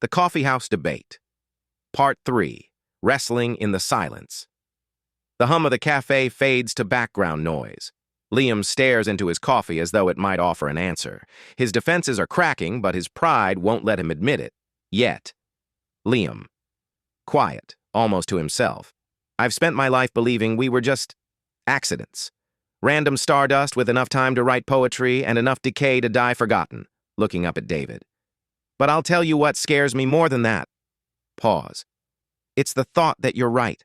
The Coffeehouse Debate. Part 3. Wrestling in the Silence. The hum of the cafe fades to background noise. Liam stares into his coffee as though it might offer an answer. His defenses are cracking, but his pride won't let him admit it. Yet. Liam. Quiet, almost to himself. I've spent my life believing we were just accidents. Random stardust with enough time to write poetry and enough decay to die forgotten. Looking up at David. But I'll tell you what scares me more than that. Pause. It's the thought that you're right.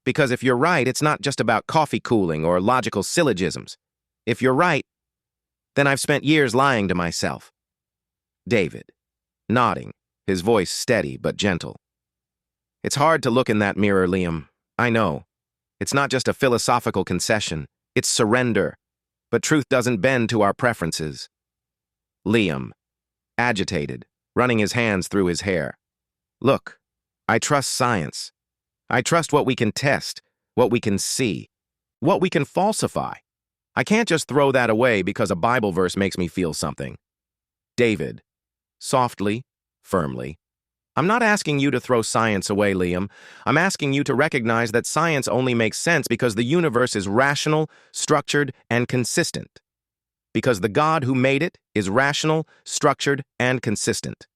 Because if you're right, it's not just about coffee cooling or logical syllogisms. If you're right, then I've spent years lying to myself. David, nodding, his voice steady but gentle. It's hard to look in that mirror, Liam. I know. It's not just a philosophical concession. It's surrender. But truth doesn't bend to our preferences. Liam, agitated, running his hands through his hair. Look, I trust science. I trust what we can test, what we can see, what we can falsify. I can't just throw that away because a Bible verse makes me feel something. David, softly, firmly. I'm not asking you to throw science away, Liam. I'm asking you to recognize that science only makes sense because the universe is rational, structured, and consistent. Because the God who made it is rational, structured, and consistent.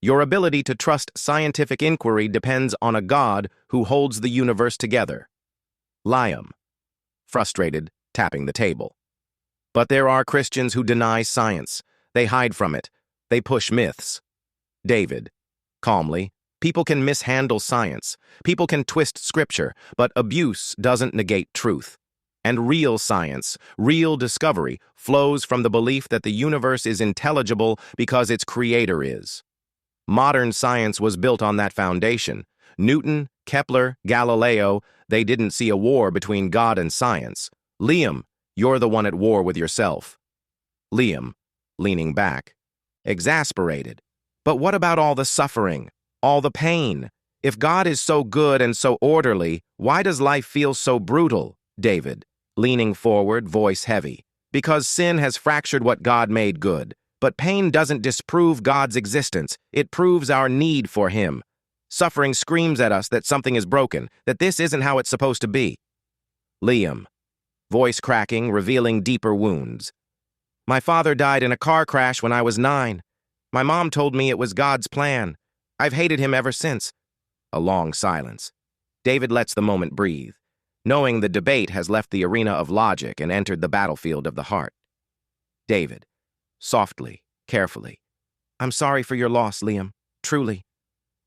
Your ability to trust scientific inquiry depends on a God who holds the universe together. Liam, frustrated, tapping the table. But there are Christians who deny science. They hide from it. They push myths. David, calmly, people can mishandle science. People can twist scripture, but abuse doesn't negate truth. And real science, real discovery, flows from the belief that the universe is intelligible because its creator is. Modern science was built on that foundation. Newton, Kepler, Galileo, they didn't see a war between God and science. Liam, you're the one at war with yourself. Liam, leaning back, exasperated. But what about all the suffering, all the pain? If God is so good and so orderly, why does life feel so brutal? David, leaning forward, voice heavy. Because sin has fractured what God made good. But pain doesn't disprove God's existence. It proves our need for Him. Suffering screams at us that something is broken, that this isn't how it's supposed to be. Liam, voice cracking, revealing deeper wounds. My father died in a car crash when I was 9. My mom told me it was God's plan. I've hated him ever since. A long silence. David lets the moment breathe, knowing the debate has left the arena of logic and entered the battlefield of the heart. David, softly, carefully. I'm sorry for your loss, Liam, truly.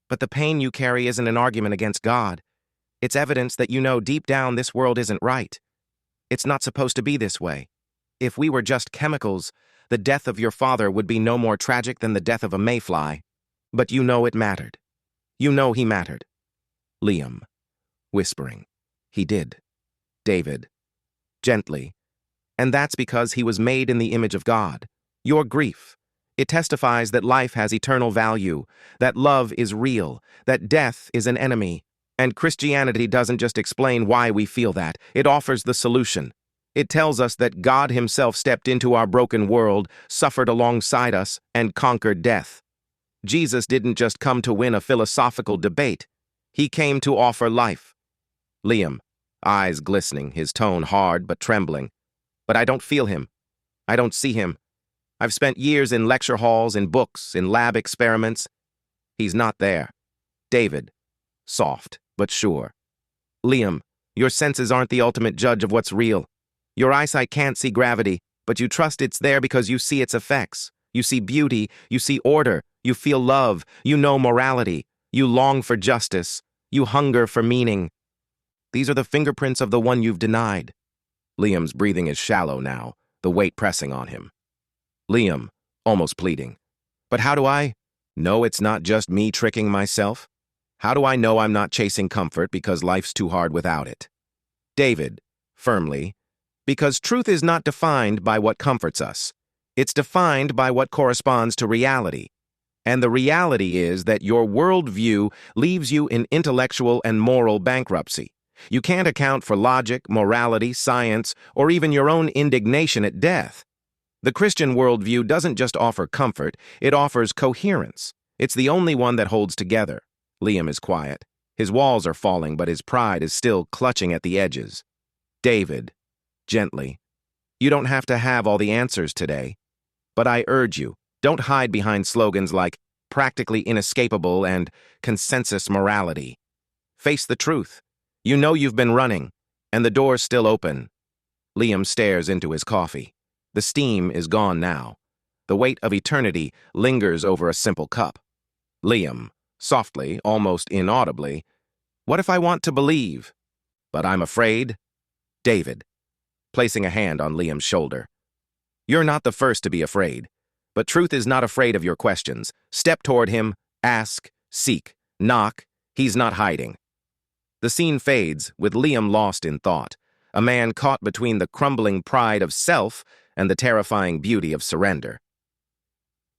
But the pain you carry isn't an argument against God. It's evidence that you know deep down this world isn't right. It's not supposed to be this way. If we were just chemicals, the death of your father would be no more tragic than the death of a mayfly. But you know it mattered. You know he mattered. Liam, whispering. He did. David, gently. And that's because he was made in the image of God. Your grief. It testifies that life has eternal value, that love is real, that death is an enemy. And Christianity doesn't just explain why we feel that. It offers the solution. It tells us that God Himself stepped into our broken world, suffered alongside us, and conquered death. Jesus didn't just come to win a philosophical debate. He came to offer life. Liam, eyes glistening, his tone hard but trembling. But I don't feel Him. I don't see Him. I've spent years in lecture halls, in books, in lab experiments. He's not there. David, soft but sure. Liam, your senses aren't the ultimate judge of what's real. Your eyesight can't see gravity, but you trust it's there because you see its effects. You see beauty, you see order, you feel love, you know morality, you long for justice, you hunger for meaning. These are the fingerprints of the one you've denied. Liam's breathing is shallow now, the weight pressing on him. Liam, almost pleading. But how do I know it's not just me tricking myself? How do I know I'm not chasing comfort because life's too hard without it? David, firmly, because truth is not defined by what comforts us. It's defined by what corresponds to reality. And the reality is that your worldview leaves you in intellectual and moral bankruptcy. You can't account for logic, morality, science, or even your own indignation at death. The Christian worldview doesn't just offer comfort, it offers coherence. It's the only one that holds together. Liam is quiet. His walls are falling, but his pride is still clutching at the edges. David, gently, you don't have to have all the answers today. But I urge you, don't hide behind slogans like practically inescapable and consensus morality. Face the truth. You know you've been running, and the door's still open. Liam stares into his coffee. The steam is gone now. The weight of eternity lingers over a simple cup. Liam, softly, almost inaudibly, what if I want to believe? But I'm afraid. David, placing a hand on Liam's shoulder. You're not the first to be afraid. But truth is not afraid of your questions. Step toward him, ask, seek, knock. He's not hiding. The scene fades, with Liam lost in thought, a man caught between the crumbling pride of self and the terrifying beauty of surrender.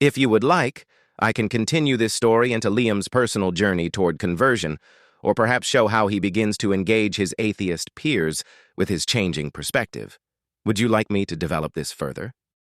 If you would like, I can continue this story into Liam's personal journey toward conversion, or perhaps show how he begins to engage his atheist peers with his changing perspective. Would you like me to develop this further?